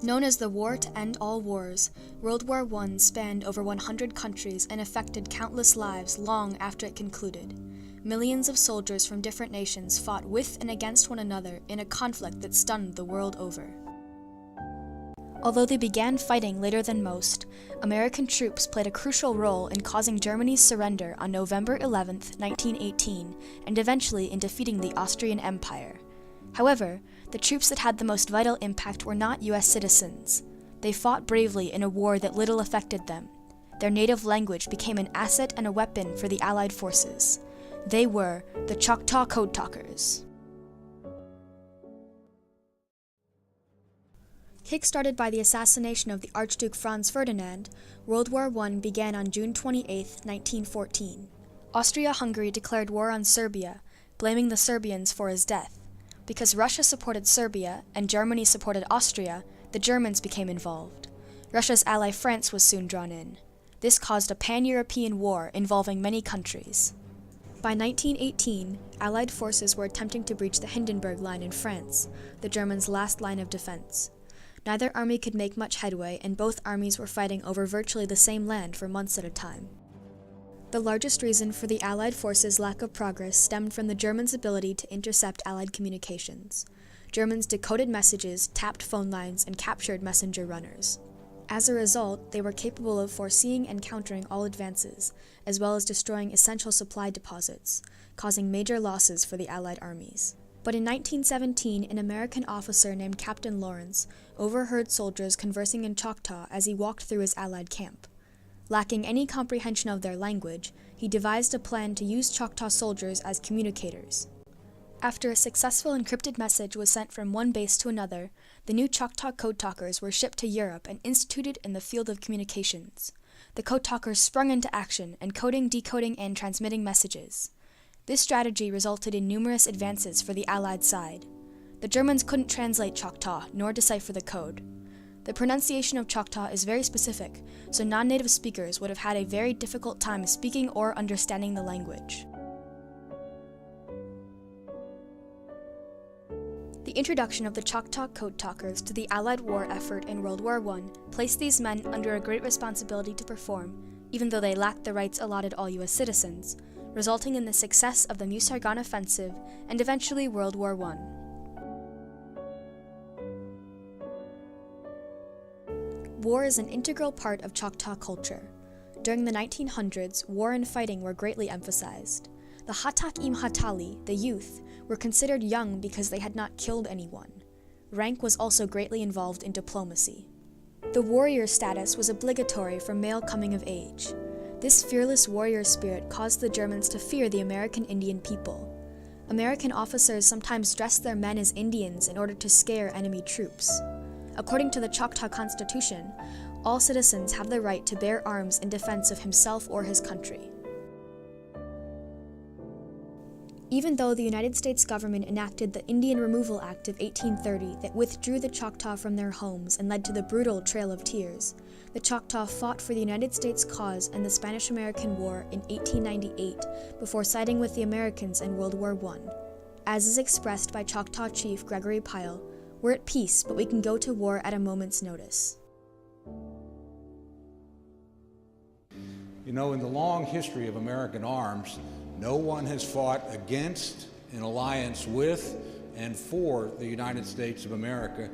Known as the War to End All Wars, World War I spanned over 100 countries and affected countless lives long after it concluded. Millions of soldiers from different nations fought with and against one another in a conflict that stunned the world over. Although they began fighting later than most, American troops played a crucial role in causing Germany's surrender on November 11, 1918, and eventually in defeating the Austrian Empire. However, the troops that had the most vital impact were not U.S. citizens. They fought bravely in a war that little affected them. Their native language became an asset and a weapon for the Allied forces. They were the Choctaw Code Talkers. Kick-started by the assassination of the Archduke Franz Ferdinand, World War I began on June 28, 1914. Austria-Hungary declared war on Serbia, blaming the Serbians for his death. Because Russia supported Serbia and Germany supported Austria, the Germans became involved. Russia's ally France was soon drawn in. This caused a pan-European war involving many countries. By 1918, Allied forces were attempting to breach the Hindenburg Line in France, the Germans' last line of defense. Neither army could make much headway, and both armies were fighting over virtually the same land for months at a time. The largest reason for the Allied forces' lack of progress stemmed from the Germans' ability to intercept Allied communications. Germans decoded messages, tapped phone lines, and captured messenger runners. As a result, they were capable of foreseeing and countering all advances, as well as destroying essential supply deposits, causing major losses for the Allied armies. But in 1917, an American officer named Captain Lawrence overheard soldiers conversing in Choctaw as he walked through his Allied camp. Lacking any comprehension of their language, he devised a plan to use Choctaw soldiers as communicators. After a successful encrypted message was sent from one base to another, the new Choctaw Code Talkers were shipped to Europe and instituted in the field of communications. The Code Talkers sprung into action, encoding, decoding, and transmitting messages. This strategy resulted in numerous advances for the Allied side. The Germans couldn't translate Choctaw, nor decipher the code. The pronunciation of Choctaw is very specific, so non-native speakers would have had a very difficult time speaking or understanding the language. The introduction of the Choctaw Code Talkers to the Allied war effort in World War I placed these men under a great responsibility to perform, even though they lacked the rights allotted all U.S. citizens, resulting in the success of the Meuse-Argonne Offensive and eventually World War I. War is an integral part of Choctaw culture. During the 1900s, war and fighting were greatly emphasized. The Hatak-im Hatali, the youth, were considered young because they had not killed anyone. Rank was also greatly involved in diplomacy. The warrior status was obligatory for male coming of age. This fearless warrior spirit caused the Germans to fear the American Indian people. American officers sometimes dressed their men as Indians in order to scare enemy troops. According to the Choctaw Constitution, all citizens have the right to bear arms in defense of himself or his country. Even though the United States government enacted the Indian Removal Act of 1830 that withdrew the Choctaw from their homes and led to the brutal Trail of Tears, the Choctaw fought for the United States cause in the Spanish-American War in 1898 before siding with the Americans in World War I. As is expressed by Choctaw Chief Gregory Pyle, "We're at peace, but we can go to war at a moment's notice." You know, in the long history of American arms, no one has fought against, in alliance with, and for the United States of America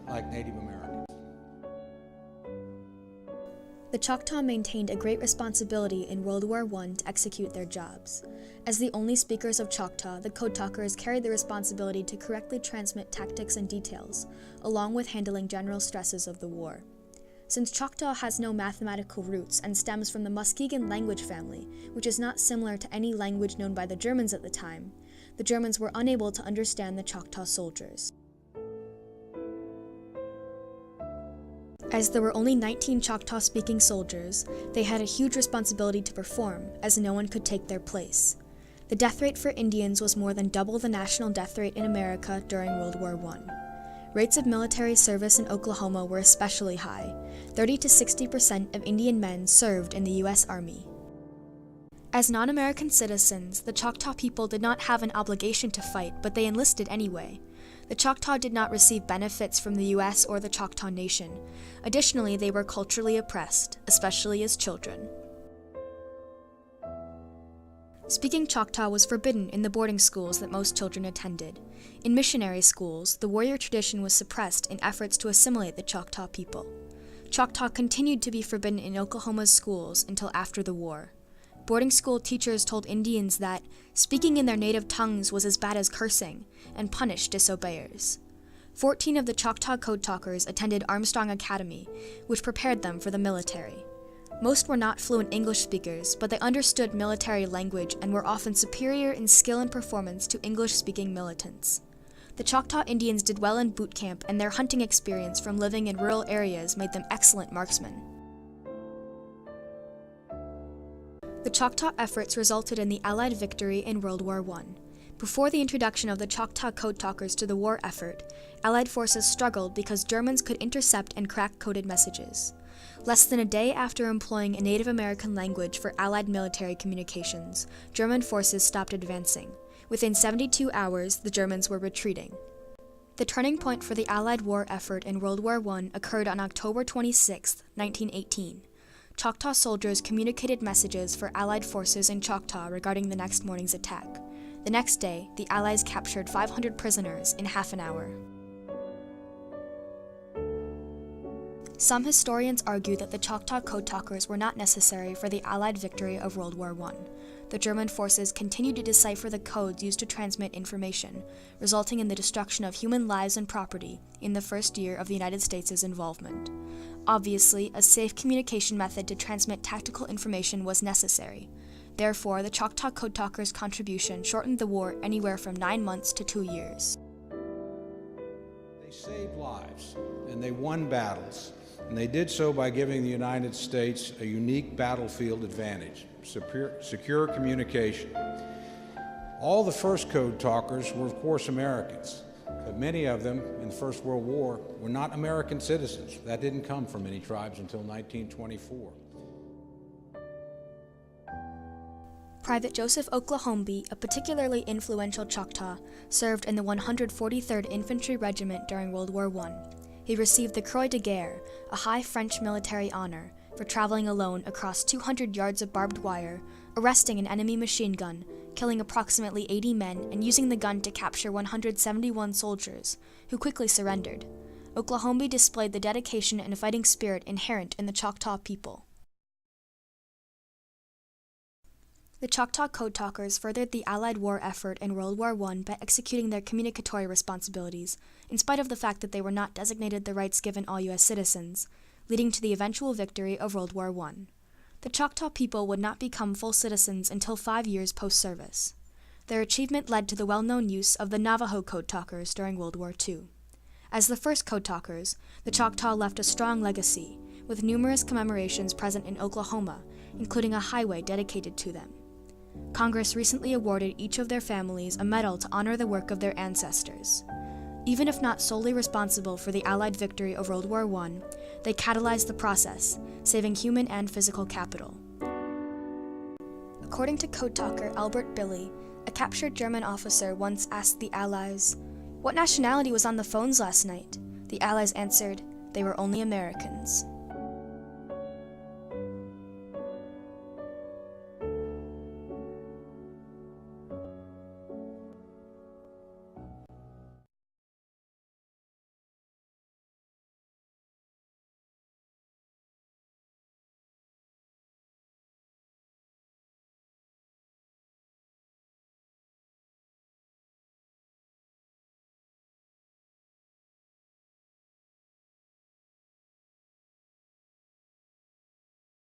like Native Americans. The Choctaw maintained a great responsibility in World War I to execute their jobs. As the only speakers of Choctaw, the Code Talkers carried the responsibility to correctly transmit tactics and details, along with handling general stresses of the war. Since Choctaw has no mathematical roots and stems from the Muskegon language family, which is not similar to any language known by the Germans at the time, the Germans were unable to understand the Choctaw soldiers. As there were only 19 Choctaw-speaking soldiers, they had a huge responsibility to perform, as no one could take their place. The death rate for Indians was more than double the national death rate in America during World War I. Rates of military service in Oklahoma were especially high. 30 to 60% of Indian men served in the U.S. Army. As non-American citizens, the Choctaw people did not have an obligation to fight, but they enlisted anyway. The Choctaw did not receive benefits from the U.S. or the Choctaw Nation. Additionally, they were culturally oppressed, especially as children. Speaking Choctaw was forbidden in the boarding schools that most children attended. In missionary schools, the warrior tradition was suppressed in efforts to assimilate the Choctaw people. Choctaw continued to be forbidden in Oklahoma's schools until after the war. Boarding school teachers told Indians that speaking in their native tongues was as bad as cursing, and punished disobeyers. 14 of the Choctaw Code Talkers attended Armstrong Academy, which prepared them for the military. Most were not fluent English speakers, but they understood military language and were often superior in skill and performance to English-speaking militants. The Choctaw Indians did well in boot camp, and their hunting experience from living in rural areas made them excellent marksmen. The Choctaw efforts resulted in the Allied victory in World War I. Before the introduction of the Choctaw Code Talkers to the war effort, Allied forces struggled because Germans could intercept and crack coded messages. Less than a day after employing a Native American language for Allied military communications, German forces stopped advancing. Within 72 hours, the Germans were retreating. The turning point for the Allied war effort in World War I occurred on October 26, 1918. Choctaw soldiers communicated messages for Allied forces in Choctaw regarding the next morning's attack. The next day, the Allies captured 500 prisoners in half an hour. Some historians argue that the Choctaw Code Talkers were not necessary for the Allied victory of World War I. The German forces continued to decipher the codes used to transmit information, resulting in the destruction of human lives and property in the first year of the United States' involvement. Obviously, a safe communication method to transmit tactical information was necessary. Therefore, the Choctaw Code Talkers' contribution shortened the war anywhere from 9 months to 2 years. They saved lives, and they won battles, and they did so by giving the United States a unique battlefield advantage, secure communication. All the first Code Talkers were, of course, Americans. But many of them in the First World War were not American citizens. That didn't come from many tribes until 1924. Private Joseph Oklahomby, a particularly influential Choctaw, served in the 143rd Infantry Regiment during World War I. He received the Croix de Guerre, a high French military honor, for traveling alone across 200 yards of barbed wire, arresting an enemy machine gun, killing approximately 80 men, and using the gun to capture 171 soldiers, who quickly surrendered. Oklahomby displayed the dedication and fighting spirit inherent in the Choctaw people. The Choctaw Code Talkers furthered the Allied war effort in World War I by executing their communicatory responsibilities, in spite of the fact that they were not designated the rights given all U.S. citizens, leading to the eventual victory of World War I. The Choctaw people would not become full citizens until 5 years post-service. Their achievement led to the well-known use of the Navajo Code Talkers during World War II. As the first Code Talkers, the Choctaw left a strong legacy, with numerous commemorations present in Oklahoma, including a highway dedicated to them. Congress recently awarded each of their families a medal to honor the work of their ancestors. Even if not solely responsible for the Allied victory of World War I, they catalyzed the process, saving human and physical capital. According to Code Talker Albert Billy, a captured German officer once asked the Allies, "What nationality was on the phones last night?" The Allies answered, "They were only Americans."